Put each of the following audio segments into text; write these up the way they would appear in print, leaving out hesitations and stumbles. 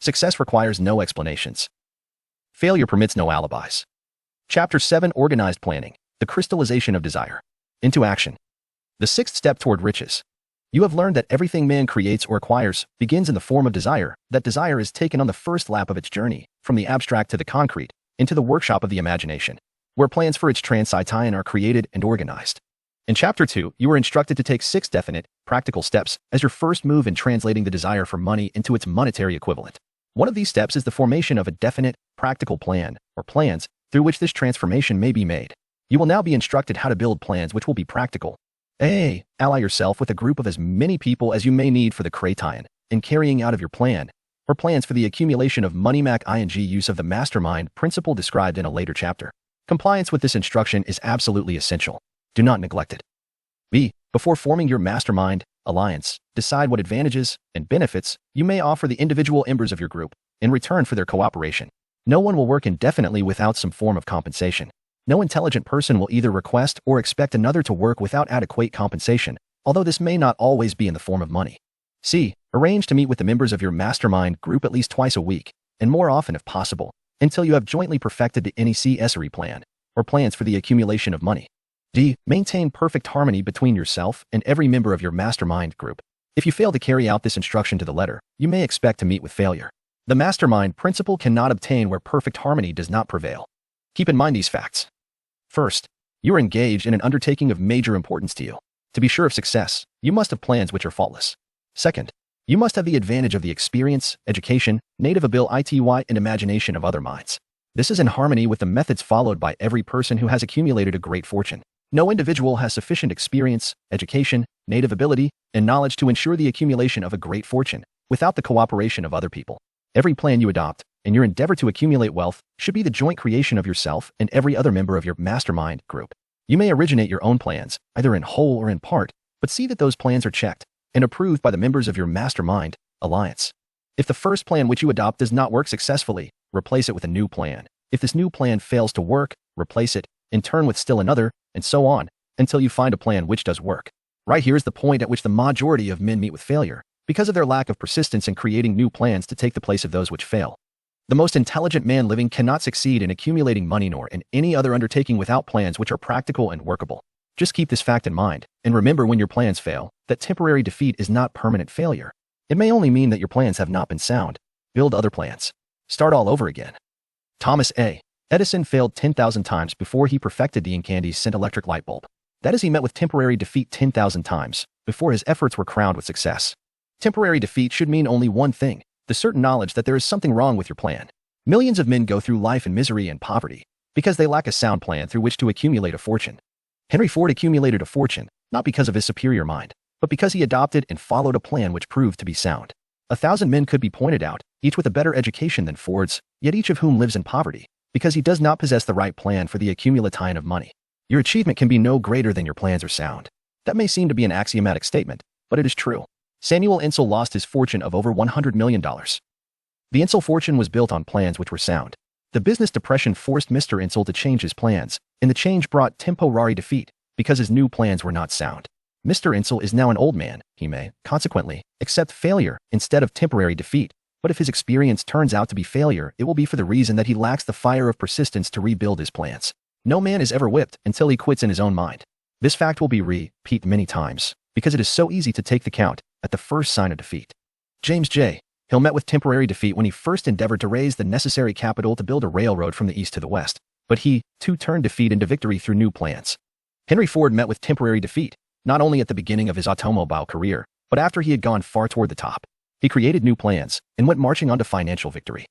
Success requires no explanations. Failure permits no alibis. Chapter 7: Organized Planning, the Crystallization of Desire. Into action. The sixth step toward riches. You have learned that everything man creates or acquires begins in the form of desire. That desire is taken on the first lap of its journey, from the abstract to the concrete, into the workshop of the imagination, where plans for its transition are created and organized. In Chapter 2, you are instructed to take 6 definite, practical steps as your first move in translating the desire for money into its monetary equivalent. One of these steps is the formation of a definite, practical plan, or plans, through which this transformation may be made. You will now be instructed how to build plans which will be practical. A. Ally yourself with a group of as many people as you may need for the creation in carrying out of your plan, or plans for the accumulation of money. Use of the mastermind principle described in a later chapter. Compliance with this instruction is absolutely essential. Do not neglect it. B. Before forming your mastermind alliance, decide what advantages and benefits you may offer the individual members of your group in return for their cooperation. No one will work indefinitely without some form of compensation. No intelligent person will either request or expect another to work without adequate compensation, although this may not always be in the form of money. C. Arrange to meet with the members of your mastermind group at least twice a week, and more often if possible, until you have jointly perfected the necessary plan, or plans for the accumulation of money. D. Maintain perfect harmony between yourself and every member of your mastermind group. If you fail to carry out this instruction to the letter, you may expect to meet with failure. The mastermind principle cannot obtain where perfect harmony does not prevail. Keep in mind these facts. First, you are engaged in an undertaking of major importance to you. To be sure of success, you must have plans which are faultless. Second, you must have the advantage of the experience, education, native ability, and imagination of other minds. This is in harmony with the methods followed by every person who has accumulated a great fortune. No individual has sufficient experience, education, native ability, and knowledge to ensure the accumulation of a great fortune without the cooperation of other people. Every plan you adopt, in your endeavor to accumulate wealth, should be the joint creation of yourself and every other member of your mastermind group. You may originate your own plans, either in whole or in part, but see that those plans are checked and approved by the members of your mastermind alliance. If the first plan which you adopt does not work successfully, replace it with a new plan. If this new plan fails to work, replace it, in turn with still another, and so on, until you find a plan which does work. Right here is the point at which the majority of men meet with failure, because of their lack of persistence in creating new plans to take the place of those which fail. The most intelligent man living cannot succeed in accumulating money nor in any other undertaking without plans which are practical and workable. Just keep this fact in mind, and remember when your plans fail, that temporary defeat is not permanent failure. It may only mean that your plans have not been sound. Build other plans. Start all over again. Thomas A. Edison failed 10,000 times before he perfected the incandescent electric light bulb. That is, he met with temporary defeat 10,000 times before his efforts were crowned with success. Temporary defeat should mean only one thing: the certain knowledge that there is something wrong with your plan. Millions of men go through life in misery and poverty because they lack a sound plan through which to accumulate a fortune. Henry Ford accumulated a fortune, not because of his superior mind, but because he adopted and followed a plan which proved to be sound. 1,000 men could be pointed out, each with a better education than Ford's, yet each of whom lives in poverty, because he does not possess the right plan for the accumulation of money. Your achievement can be no greater than your plans are sound. That may seem to be an axiomatic statement, but it is true. Samuel Insull lost his fortune of over $100 million. The Insull fortune was built on plans which were sound. The business depression forced Mr. Insull to change his plans, and the change brought temporary defeat because his new plans were not sound. Mr. Insull is now an old man. He may, consequently, accept failure instead of temporary defeat, but if his experience turns out to be failure, it will be for the reason that he lacks the fire of persistence to rebuild his plans. No man is ever whipped until he quits in his own mind. This fact will be repeated many times, because it is so easy to take the count at the first sign of defeat. James J. Hill met with temporary defeat when he first endeavored to raise the necessary capital to build a railroad from the east to the west, but he, too, turned defeat into victory through new plans. Henry Ford met with temporary defeat, not only at the beginning of his automobile career, but after he had gone far toward the top. He created new plans and went marching on to financial victory.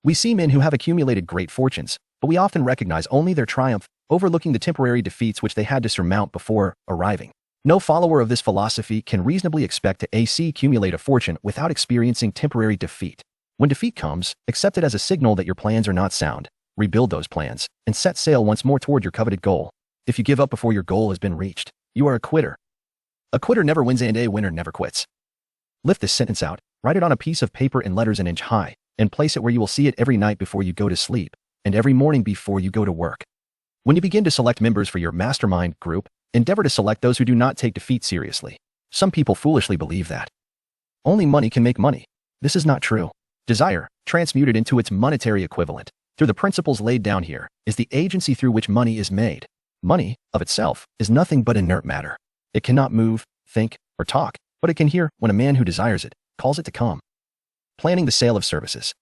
We see men who have accumulated great fortunes, but we often recognize only their triumph, overlooking the temporary defeats which they had to surmount before arriving. No follower of this philosophy can reasonably expect to accumulate a fortune without experiencing temporary defeat. When defeat comes, accept it as a signal that your plans are not sound. Rebuild those plans and set sail once more toward your coveted goal. If you give up before your goal has been reached, you are a quitter. A quitter never wins and a winner never quits. Lift this sentence out, write it on a piece of paper in letters an inch high, and place it where you will see it every night before you go to sleep, and every morning before you go to work. When you begin to select members for your mastermind group, endeavor to select those who do not take defeat seriously. Some people foolishly believe that only money can make money. This is not true. Desire, transmuted into its monetary equivalent, through the principles laid down here, is the agency through which money is made. Money, of itself, is nothing but inert matter. It cannot move, think, or talk, but it can hear when a man who desires it calls it to come. Planning the sale of services.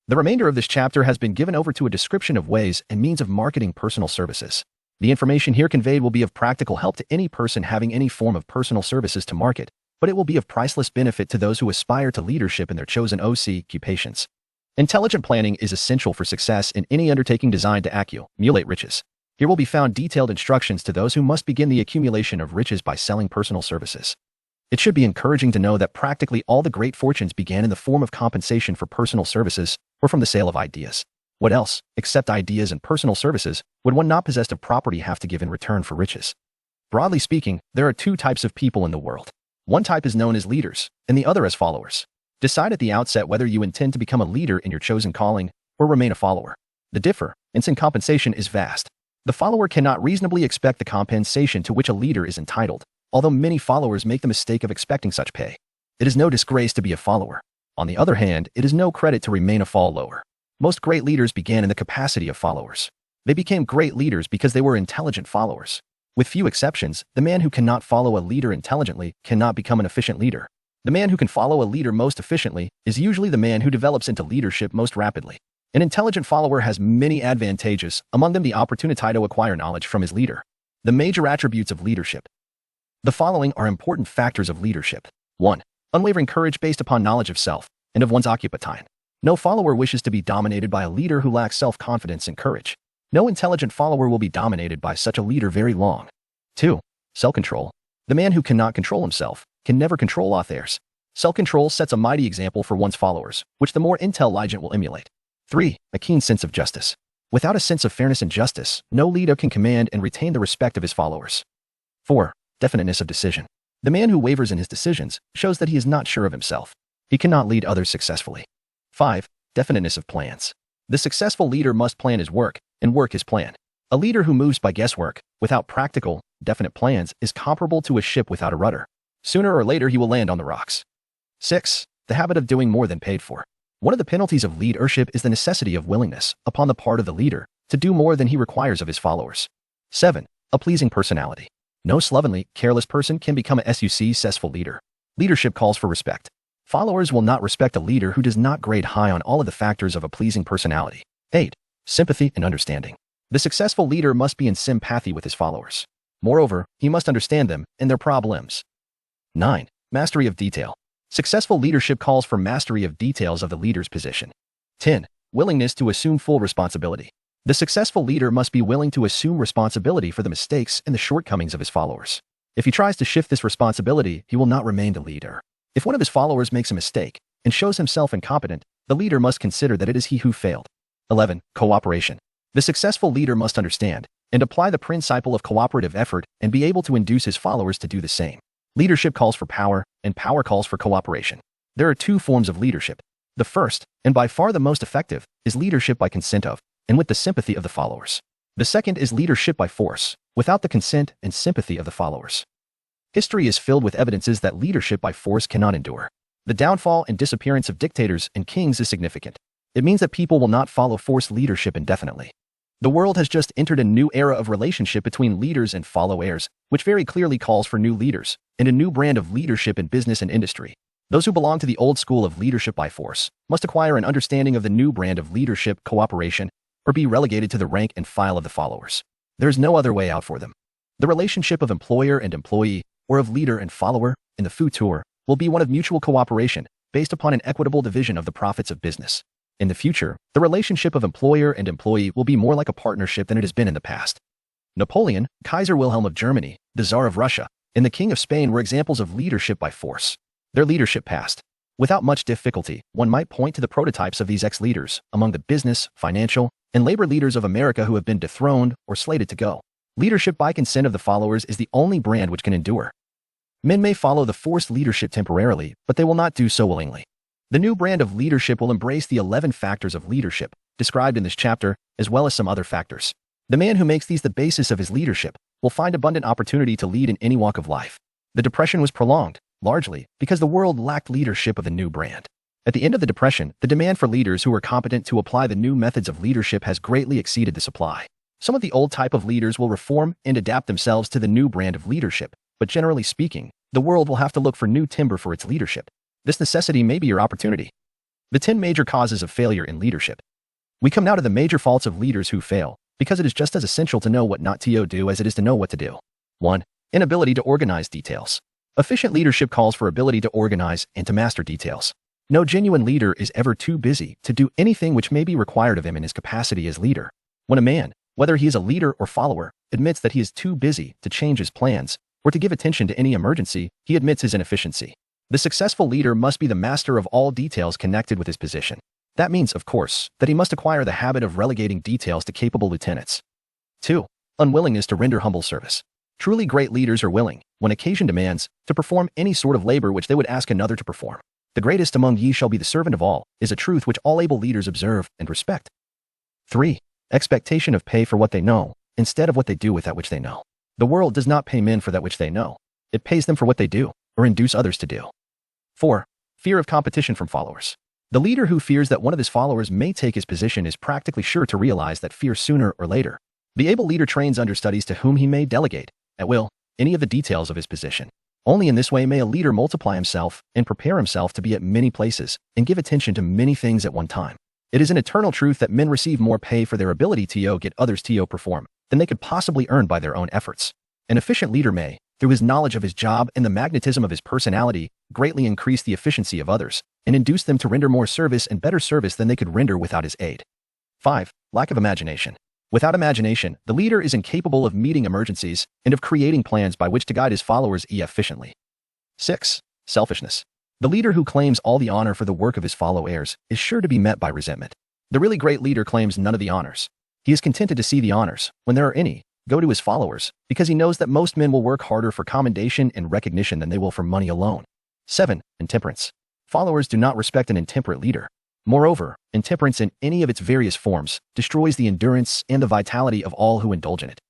The remainder of this chapter has been given over to a description of ways and means of marketing personal services. The information here conveyed will be of practical help to any person having any form of personal services to market, but it will be of priceless benefit to those who aspire to leadership in their chosen occupations. Intelligent planning is essential for success in any undertaking designed to accumulate riches. Here will be found detailed instructions to those who must begin the accumulation of riches by selling personal services. It should be encouraging to know that practically all the great fortunes began in the form of compensation for personal services or from the sale of ideas. What else, except ideas and personal services, would one not possessed of property have to give in return for riches? Broadly speaking, there are two types of people in the world. One type is known as leaders, and the other as followers. Decide at the outset whether you intend to become a leader in your chosen calling or remain a follower. The difference in compensation is vast. The follower cannot reasonably expect the compensation to which a leader is entitled, although many followers make the mistake of expecting such pay. It is no disgrace to be a follower. On the other hand, it is no credit to remain a follower. Most great leaders began in the capacity of followers. They became great leaders because they were intelligent followers. With few exceptions, the man who cannot follow a leader intelligently cannot become an efficient leader. The man who can follow a leader most efficiently is usually the man who develops into leadership most rapidly. An intelligent follower has many advantages, among them the opportunity to acquire knowledge from his leader. The major attributes of leadership. The following are important factors of leadership. 1. Unwavering courage based upon knowledge of self and of one's occupation. No follower wishes to be dominated by a leader who lacks self-confidence and courage. No intelligent follower will be dominated by such a leader very long. 2. Self-control. The man who cannot control himself can never control others. Self-control sets a mighty example for one's followers, which the more intelligent will emulate. 3. A keen sense of justice. Without a sense of fairness and justice, no leader can command and retain the respect of his followers. 4. Definiteness of decision. The man who wavers in his decisions shows that he is not sure of himself. He cannot lead others successfully. 5. Definiteness of plans. The successful leader must plan his work, and work his plan. A leader who moves by guesswork, without practical, definite plans, is comparable to a ship without a rudder. Sooner or later he will land on the rocks. 6. The habit of doing more than paid for. One of the penalties of leadership is the necessity of willingness, upon the part of the leader, to do more than he requires of his followers. 7. A pleasing personality. No slovenly, careless person can become a successful leader. Leadership calls for respect. Followers will not respect a leader who does not grade high on all of the factors of a pleasing personality. 8. Sympathy and understanding. The successful leader must be in sympathy with his followers. Moreover, he must understand them and their problems. 9. Mastery of detail. Successful leadership calls for mastery of details of the leader's position. 10. Willingness to assume full responsibility. The successful leader must be willing to assume responsibility for the mistakes and the shortcomings of his followers. If he tries to shift this responsibility, he will not remain the leader. If one of his followers makes a mistake and shows himself incompetent, the leader must consider that it is he who failed. 11. Cooperation. The successful leader must understand and apply the principle of cooperative effort and be able to induce his followers to do the same. Leadership calls for power, and power calls for cooperation. There are two forms of leadership. The first, and by far the most effective, is leadership by consent of, and with the sympathy of the followers. The second is leadership by force, without the consent and sympathy of the followers. History is filled with evidences that leadership by force cannot endure. The downfall and disappearance of dictators and kings is significant. It means that people will not follow forced leadership indefinitely. The world has just entered a new era of relationship between leaders and followers, which very clearly calls for new leaders, and a new brand of leadership in business and industry. Those who belong to the old school of leadership by force must acquire an understanding of the new brand of leadership, cooperation, or be relegated to the rank and file of the followers. There is no other way out for them. The relationship of employer and employee, or of leader and follower, in the future, will be one of mutual cooperation, based upon an equitable division of the profits of business. In the future, the relationship of employer and employee will be more like a partnership than it has been in the past. Napoleon, Kaiser Wilhelm of Germany, the Tsar of Russia, and the King of Spain were examples of leadership by force. Their leadership passed. Without much difficulty, one might point to the prototypes of these ex-leaders among the business, financial, and labor leaders of America who have been dethroned or slated to go. Leadership by consent of the followers is the only brand which can endure. Men may follow the forced leadership temporarily, but they will not do so willingly. The new brand of leadership will embrace the 11 factors of leadership described in this chapter, as well as some other factors. The man who makes these the basis of his leadership will find abundant opportunity to lead in any walk of life. The Depression was prolonged, largely because the world lacked leadership of the new brand. At the end of the Depression, the demand for leaders who were competent to apply the new methods of leadership has greatly exceeded the supply. Some of the old type of leaders will reform and adapt themselves to the new brand of leadership, but generally speaking, the world will have to look for new timber for its leadership. This necessity may be your opportunity. The 10 major causes of failure in leadership. We come now to the major faults of leaders who fail, because it is just as essential to know what not to do as it is to know what to do. 1. Inability to organize details. Efficient leadership calls for ability to organize and to master details. No genuine leader is ever too busy to do anything which may be required of him in his capacity as leader. When a man, whether he is a leader or follower, admits that he is too busy to change his plans or to give attention to any emergency, he admits his inefficiency. The successful leader must be the master of all details connected with his position. That means, of course, that he must acquire the habit of relegating details to capable lieutenants. 2. Unwillingness to render humble service. Truly great leaders are willing, when occasion demands, to perform any sort of labor which they would ask another to perform. The greatest among ye shall be the servant of all, is a truth which all able leaders observe and respect. 3. Expectation of pay for what they know, instead of what they do with that which they know. The world does not pay men for that which they know. It pays them for what they do, or induce others to do. 4. Fear of competition from followers. The leader who fears that one of his followers may take his position is practically sure to realize that fear sooner or later. The able leader trains understudies to whom he may delegate, at will, any of the details of his position. Only in this way may a leader multiply himself and prepare himself to be at many places and give attention to many things at one time. It is an eternal truth that men receive more pay for their ability to get others to perform than they could possibly earn by their own efforts. An efficient leader may, through his knowledge of his job and the magnetism of his personality, greatly increase the efficiency of others and induce them to render more service and better service than they could render without his aid. 5. Lack of imagination. Without imagination, the leader is incapable of meeting emergencies and of creating plans by which to guide his followers efficiently. 6. Selfishness. The leader who claims all the honor for the work of his followers is sure to be met by resentment. The really great leader claims none of the honors. He is contented to see the honors, when there are any, go to his followers, because he knows that most men will work harder for commendation and recognition than they will for money alone. 7. Intemperance. Followers do not respect an intemperate leader. Moreover, intemperance in any of its various forms destroys the endurance and the vitality of all who indulge in it.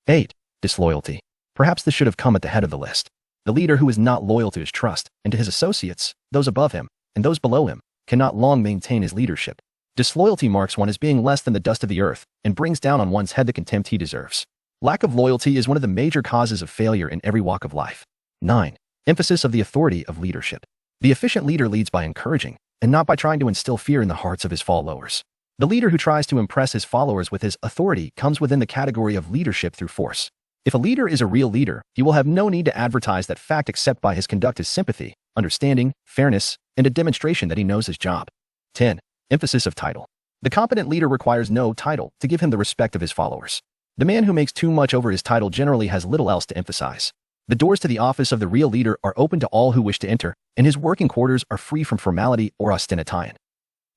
8. Disloyalty. Perhaps this should have come at the head of the list. The leader who is not loyal to his trust and to his associates, those above him, and those below him, cannot long maintain his leadership. Disloyalty marks one as being less than the dust of the earth and brings down on one's head the contempt he deserves. Lack of loyalty is one of the major causes of failure in every walk of life. 9. Emphasis of the authority of leadership. The efficient leader leads by encouraging, and not by trying to instill fear in the hearts of his followers. The leader who tries to impress his followers with his authority comes within the category of leadership through force. If a leader is a real leader, he will have no need to advertise that fact except by his conduct as sympathy, understanding, fairness, and a demonstration that he knows his job. 10. Emphasis of title. The competent leader requires no title to give him the respect of his followers. The man who makes too much over his title generally has little else to emphasize. The doors to the office of the real leader are open to all who wish to enter, and his working quarters are free from formality or ostentation.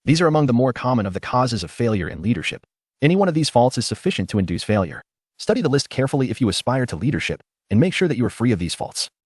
These are among the more common of the causes of failure in leadership. Any one of these faults is sufficient to induce failure. Study the list carefully if you aspire to leadership, and make sure that you are free of these faults.